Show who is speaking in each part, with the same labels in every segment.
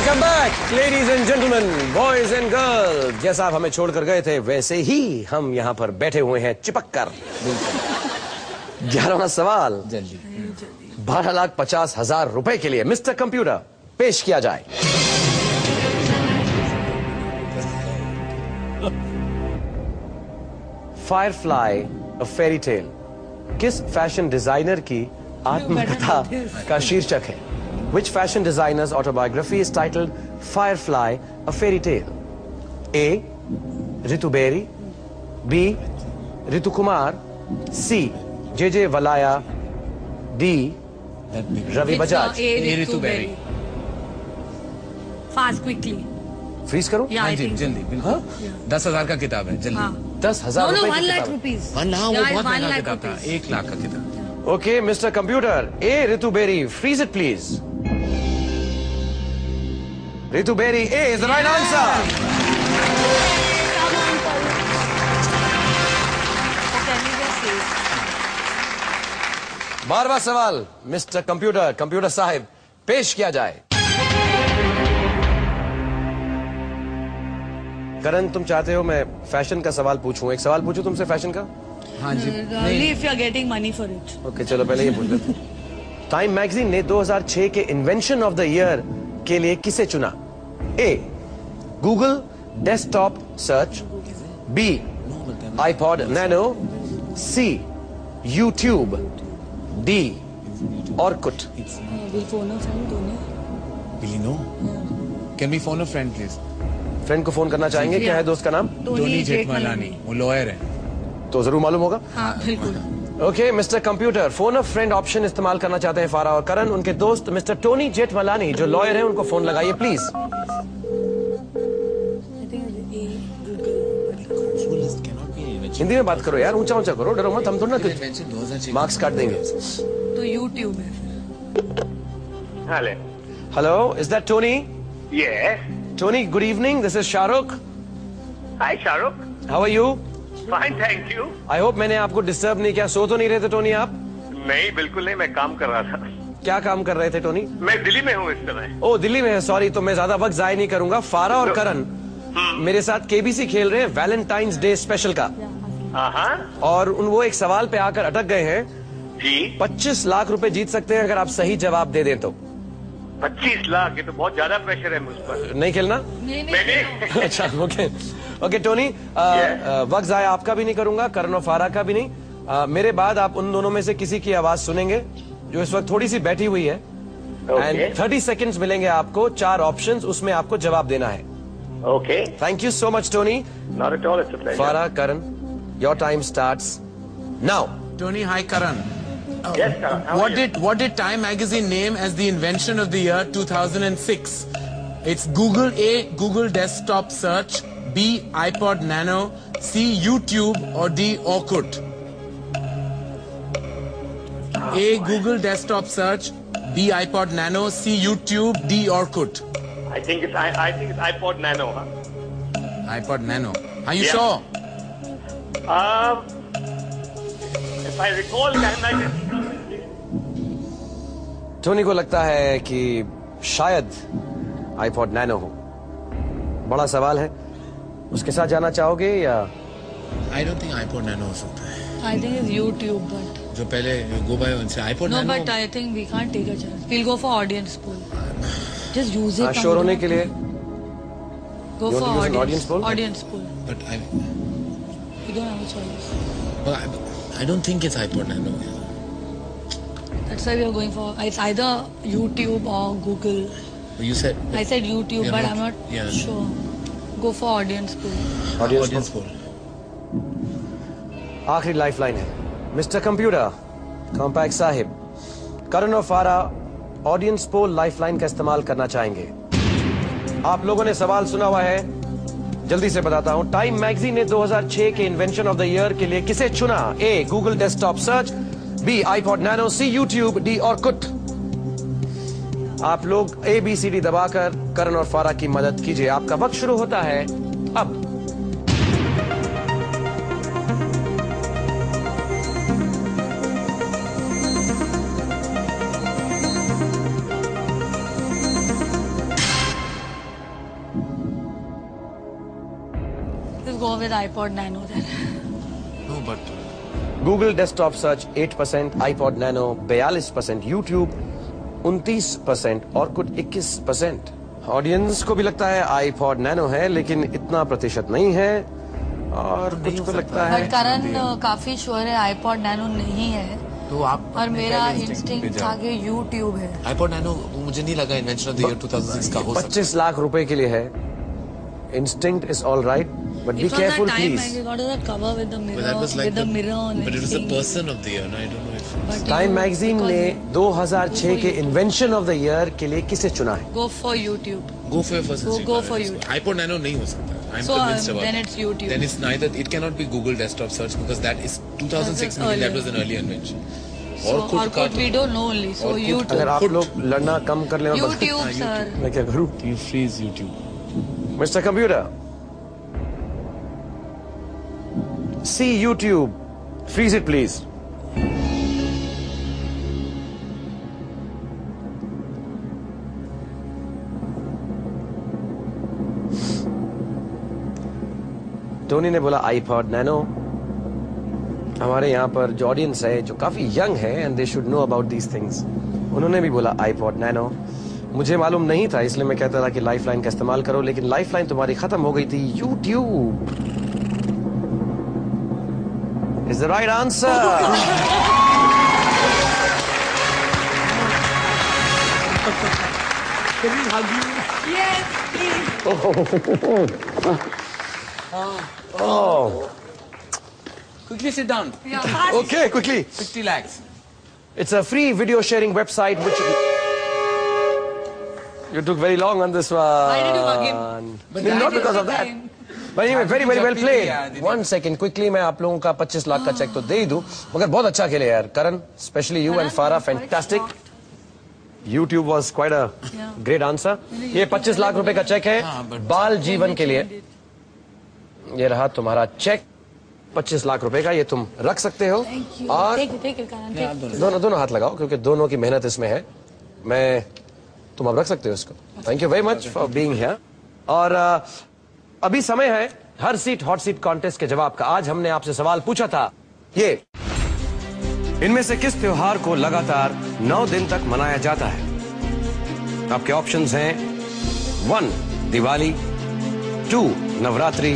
Speaker 1: Welcome back ladies and gentleman, boys and girls. जैसा आप हमें छोड़कर गए थे वैसे ही हम यहाँ पर बैठे हुए हैं चिपक कर। 11वां सवाल
Speaker 2: जल्दी
Speaker 1: 12,50,000 रुपए के लिए मिस्टर कंप्यूटर पेश किया जाए। फायरफ्लाई अ फेरी टेल किस फैशन डिजाइनर की आत्मकथा का शीर्षक है? Which fashion designer's autobiography is titled Firefly, a Fairy Tale? A. Ritu Beri, B. Ritu Kumar, C. J.J. Valaya, D. Ravi Bajaj.
Speaker 2: A. Ritu Beri.
Speaker 3: Fast, quickly.
Speaker 1: Freeze करूं?
Speaker 3: Yeah, I think so.
Speaker 2: जल्दी बिल्कुल। 10,000 का किताब है, जल्दी।
Speaker 3: हाँ.
Speaker 1: 10,000
Speaker 3: No,
Speaker 1: रुपए
Speaker 3: 1
Speaker 1: की
Speaker 3: lakh
Speaker 1: किताब।
Speaker 3: rupees.
Speaker 2: वो
Speaker 3: Yeah,
Speaker 2: बहुत
Speaker 3: 1
Speaker 2: महंगा
Speaker 3: lakh
Speaker 2: किताब था,
Speaker 3: rupees.
Speaker 2: 1 लाख का किताब।
Speaker 1: Okay, Mr. Computer, A. Ritu Beri, freeze it please. Ritu Beri, A is the right answer.
Speaker 3: Can you just say?
Speaker 1: 12वां सवाल मिस्टर कंप्यूटर, कंप्यूटर साहिब पेश किया जाए। करण, तुम चाहते हो मैं फैशन का सवाल पूछूं? एक सवाल पूछूं तुमसे फैशन का?
Speaker 2: हाँ जी।
Speaker 3: Only if you are getting money for it.
Speaker 1: Okay, चलो पहले ये पूछ लेते हैं। टाइम मैगजीन ने 2006 के इन्वेंशन ऑफ द ईयर के लिए किसे चुना? A. Google desktop search, B. IPod nano, C. YouTube, D. Orkut.
Speaker 3: Will phone a friend, don't
Speaker 2: Will you know? Can we phone a friend, please?
Speaker 1: Friend को phone करना चाहेंगे? क्या है दोस्त का नाम?
Speaker 3: you?
Speaker 2: टोनी जेठमलानी, वो लॉयर है।
Speaker 1: तो जरूर मालूम होगा।
Speaker 3: हाँ, बिल्कुल।
Speaker 1: ओके मिस्टर कंप्यूटर, फोन अ फ्रेंड ऑप्शन इस्तेमाल करना चाहते हैं फारा और करण। उनके दोस्त मिस्टर टोनी जेठमलानी जो लॉयर हैं उनको फोन लगाइए प्लीज। हिंदी में बात करो यार, ऊंचा ऊंचा करो, डरो मत, हम थोड़ा ना कुछ मार्क्स काट देंगे।
Speaker 3: तो YouTube है।
Speaker 4: Hello.
Speaker 1: Hello, is that Tony?
Speaker 4: Yes.
Speaker 1: Tony, good evening, this is Shahrukh.
Speaker 4: Hi, Shahrukh.
Speaker 1: How are you?
Speaker 4: Fine, thank you.
Speaker 1: I hope मैंने आपको डिस्टर्ब नहीं किया। सो तो नहीं रहे थे टोनी आप?
Speaker 4: नहीं, बिल्कुल नहीं, मैं काम कर रहा था।
Speaker 1: क्या काम कर रहे थे टोनी?
Speaker 4: मैं दिल्ली में हूँ इस समय।
Speaker 1: ओ, दिल्ली में है, सॉरी। तो मैं ज्यादा वक्त जाया नहीं करूंगा। फारा और करण मेरे साथ केबीसी खेल रहे हैं वैलेंटाइंस डे स्पेशल का,
Speaker 4: हाँ
Speaker 1: और वो एक सवाल पे आकर अटक गए हैं।
Speaker 4: जी।
Speaker 1: 25 लाख रुपए जीत सकते हैं अगर आप सही जवाब दे दें तो।
Speaker 4: 25 लाख, ये तो बहुत ज्यादा प्रेशर है मुझ पर।
Speaker 1: नहीं खेलना?
Speaker 4: मैंने
Speaker 1: अच्छा, ओके ओके टोनी, वक्त जाया आपका भी नहीं करूंगा, करण और फारा का भी नहीं। मेरे बाद आप उन दोनों में से किसी की आवाज सुनेंगे जो इस वक्त थोड़ी सी बैठी हुई है, एंड 30 सेकेंड्स मिलेंगे आपको, 4 ऑप्शंस, उसमें आपको जवाब देना है।
Speaker 4: Okay.
Speaker 1: Thank you so much Tony.
Speaker 4: Not at all, it's a pleasure.
Speaker 1: Farah, Karan, your time starts now.
Speaker 2: Tony, hi Karan.
Speaker 4: Yes, Karan. How are you?
Speaker 2: What did Time Magazine name as the invention of the year 2006? It's Google. A. Google desktop search, B. iPod Nano, C. YouTube, or D. Orkut. A. Google desktop search, B. iPod Nano, C. YouTube, D. Orkut.
Speaker 4: I think it's iPod Nano, huh?
Speaker 2: iPod Nano. Are you
Speaker 4: Yeah.
Speaker 2: sure?
Speaker 4: If I recall, Time Magazine.
Speaker 1: Tony को लगता है कि शायद iPod nano हो। बड़ा सवाल है, उसके साथ जाना चाहोगे या?
Speaker 2: I don't think iPod Nano हो सकता है।
Speaker 3: I think it's YouTube, but
Speaker 2: जो पहले गो बाय उनसे iPod
Speaker 3: no,
Speaker 2: Nano।
Speaker 3: but I think we can't take a chance. We'll go for audience poll. Just use it.
Speaker 1: Sure होने के लिए
Speaker 3: Go
Speaker 1: You
Speaker 3: for
Speaker 1: want to use an
Speaker 3: audience.
Speaker 1: audience poll?
Speaker 3: Audience poll.
Speaker 2: But
Speaker 3: You don't have a choice.
Speaker 2: I don't think it's iPod Nano.
Speaker 3: That's why we are going for. It's either YouTube or Google.
Speaker 2: You said
Speaker 3: I said YouTube,
Speaker 2: You're
Speaker 3: but
Speaker 2: not-
Speaker 3: I'm not
Speaker 2: yeah.
Speaker 3: sure. Go for audience poll.
Speaker 2: audience poll.
Speaker 1: आखिरी lifeline है mister computer, compact Sahib, करण और फारा audience poll lifeline का इस्तेमाल करना चाहेंगे। आप लोगों ने सवाल सुना हुआ है, जल्दी से बताता हूं। टाइम मैगजीन ने 2006 के इन्वेंशन ऑफ द ईयर के लिए किसे चुना? A. Google desktop search, B. IPod nano, C. YouTube, D. Orkut. आप लोग ABCD दबाकर करण और फारा की मदद कीजिए। आपका वक्त शुरू होता है अब।
Speaker 3: go with iPod Nano then.
Speaker 2: No, but
Speaker 1: Google Desktop Search 8%, iPod Nano 42%, YouTube 29% और कुछ 21%. ऑडियंस को भी लगता है iPod Nano है, लेकिन इतना प्रतिशत नहीं है, और कुछ को लगता है.
Speaker 3: बट करण काफी श्योर है iPod Nano नहीं है.
Speaker 2: तो आप
Speaker 3: और मेरा इंस्टिंक्ट था कि YouTube है.
Speaker 2: iPod Nano मुझे नहीं लगा इन्वेंशन ऑफ द ईयर 2006 का हो सकता.
Speaker 1: 25 लाख रुपए के लिए है. Instinct is all right, but be careful,
Speaker 3: It was that time
Speaker 1: please.
Speaker 3: I got that cover with the mirror,
Speaker 2: But that was like
Speaker 3: with the mirror on
Speaker 2: but it was the
Speaker 3: everything.
Speaker 2: person of the year. No, I don't know if.
Speaker 3: But
Speaker 1: time
Speaker 3: you-
Speaker 1: magazine
Speaker 3: because
Speaker 1: ने 2006 के invention of the year के लिए किसे चुना है?
Speaker 3: Go for YouTube.
Speaker 2: Go for your first instinct.
Speaker 3: Go for YouTube.
Speaker 2: iPod Nano नहीं हो सकता. I'm
Speaker 3: So,
Speaker 2: convinced about
Speaker 3: then
Speaker 2: that.
Speaker 3: it's YouTube.
Speaker 2: Then it's neither. It cannot be Google Desktop Search because that is 2006. Meaning that was an early invention.
Speaker 3: So,
Speaker 2: और खुद का
Speaker 3: we don't know only. So
Speaker 2: और खुद-
Speaker 3: YouTube.
Speaker 1: अगर आप लोग लड़ना कम कर ले,
Speaker 3: YouTube, sir.
Speaker 1: मैं क्या करूं?
Speaker 2: you freeze YouTube.
Speaker 1: Mr. Computer, see YouTube. Freeze it, please. Tony ने बोला iPod Nano. हमारे यहाँ पर जो ऑडियंस है, जो काफी यंग है, and they should know about these things, उन्होंने भी बोला iPod Nano. मुझे मालूम नहीं था, इसलिए मैं कहता था कि लाइफलाइन का इस्तेमाल करो, लेकिन लाइफलाइन तुम्हारी खत्म हो गई थी. YouTube is the right answer.
Speaker 3: Yes, please.
Speaker 1: Oh,
Speaker 2: Quickly sit down.
Speaker 3: Yeah, fast.
Speaker 1: okay, quickly.
Speaker 2: 50 lakhs.
Speaker 1: It's a free video sharing website which you took very long on this one.
Speaker 3: Why did you bug him?
Speaker 1: But not because of that. But anyway, very well played. 1 second, quickly मैं आप लोगों का 25 लाख का check तो दे ही दूं, मगर बहुत अच्छा खेले यार. Karan, especially you and Farah, fantastic. YouTube was quite a great answer. ये 25 लाख रुपए का चेक है बाल जीवन के लिए. ये रहा तुम्हारा चेक 25 लाख रुपए का. ये तुम रख सकते हो.
Speaker 3: Thank you.
Speaker 1: और
Speaker 3: Take it, Karan. Take it.
Speaker 1: दोनों हाथ लगाओ, क्योंकि दोनों की मेहनत इसमें है. तुम अब रख सकते हो इसको. Thank you very much for being here. और अभी समय है हर सीट हॉट सीट कॉन्टेस्ट के जवाब का. आज हमने आपसे सवाल पूछा था, ये इनमें से किस त्योहार को लगातार 9 दिन तक मनाया जाता है? आपके ऑप्शंस हैं 1 दिवाली, 2 नवरात्रि,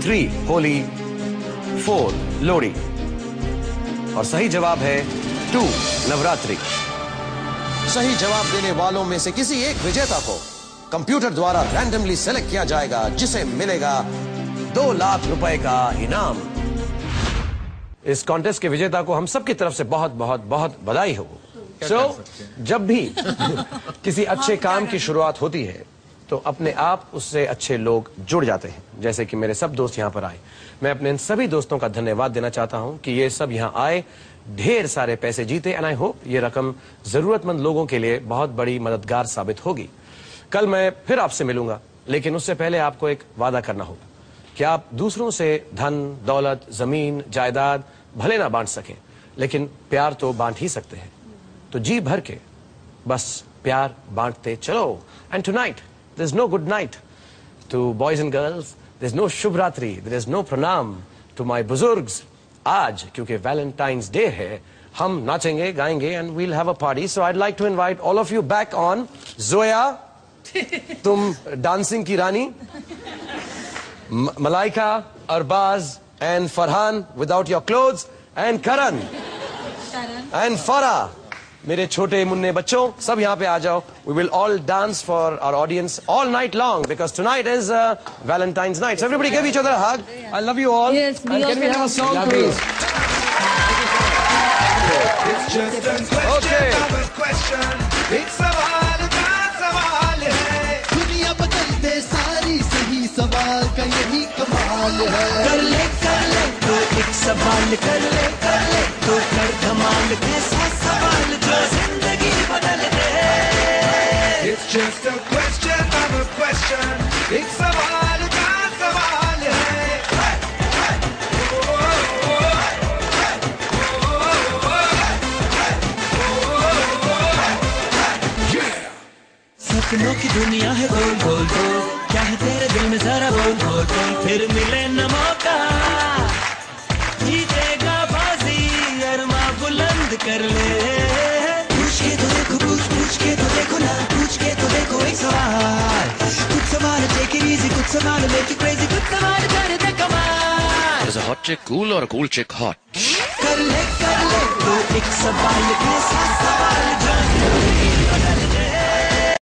Speaker 1: 3 होली, 4 लोहड़ी. और सही जवाब है 2 नवरात्रि. सही जवाब देने वालों में से किसी एक विजेता को कंप्यूटर द्वारा रैंडमली सेलेक्ट किया जाएगा, जिसे मिलेगा 2 लाख रुपए का इनाम. इस कॉन्टेस्ट के विजेता को हम सबकी तरफ से बहुत बहुत बहुत बधाई हो. जब भी किसी अच्छे काम की शुरुआत होती है तो अपने आप उससे अच्छे लोग जुड़ जाते हैं. जैसे कि मेरे सब दोस्त यहाँ पर आए. मैं अपने इन सभी दोस्तों का धन्यवाद देना चाहता हूँ कि ये सब यहाँ आए, ढेर सारे पैसे जीते, एंड आई होप ये रकम जरूरतमंद लोगों के लिए बहुत बड़ी मददगार साबित होगी. कल मैं फिर आपसे मिलूंगा, लेकिन उससे पहले आपको एक वादा करना होगा कि आप दूसरों से धन दौलत जमीन जायदाद भले ना बांट सकें, लेकिन प्यार तो बांट ही सकते हैं. तो जी भर के बस प्यार बांटते चलो. And tonight there is no good night to boys and girls, there is no शुभ रात्रि, देयर इज नो प्रणाम टू माय बुजुर्ग्स. आज क्योंकि वैलेंटाइंस डे है, हम नाचेंगे गाएंगे and we'll have a party. So I like to invite all of you back on. Zoya, तुम डांसिंग की रानी, Malaika, Arbaaz and Farhan without your clothes, and Karan and Farah, मेरे छोटे मुन्ने बच्चों, सब यहाँ पे आ जाओ. We will all dance for our audience all night long because tonight is Valentine's night. Everybody give each other a hug. I love you all.
Speaker 3: Yes, me
Speaker 1: And can we
Speaker 3: also.
Speaker 1: have a song please?
Speaker 5: It's just a question. एक सवाल का सवाल है.
Speaker 6: दुनिया बदलते सारी, सही सवाल का यही कमाल है. कर ले तो एक सवाल कर ले तो कर धमाल. ऐसा सवाल जो जिंदगी बदल दे.
Speaker 5: It's just a question of a question. एक सवाल का सवाल है.
Speaker 6: सपनों की दुनिया है गोल गोल गोल. क्या है तेरे दिल में जरा बोल फिर मिले न मौका, जीतेगा बाजी अरमा बुलंद कर ले। पूछ के तो देखो, पूछ के तो देखो ना, पूछ के तो देखो एक सवाल, कुछ सवाल take it easy, कुछ सवाल make it crazy, कुछ सवाल कर दे कमाल।
Speaker 7: Is a hot chick cool or a cool chick hot?
Speaker 6: कर ले तो एक सवाल, कैसा सवाल जान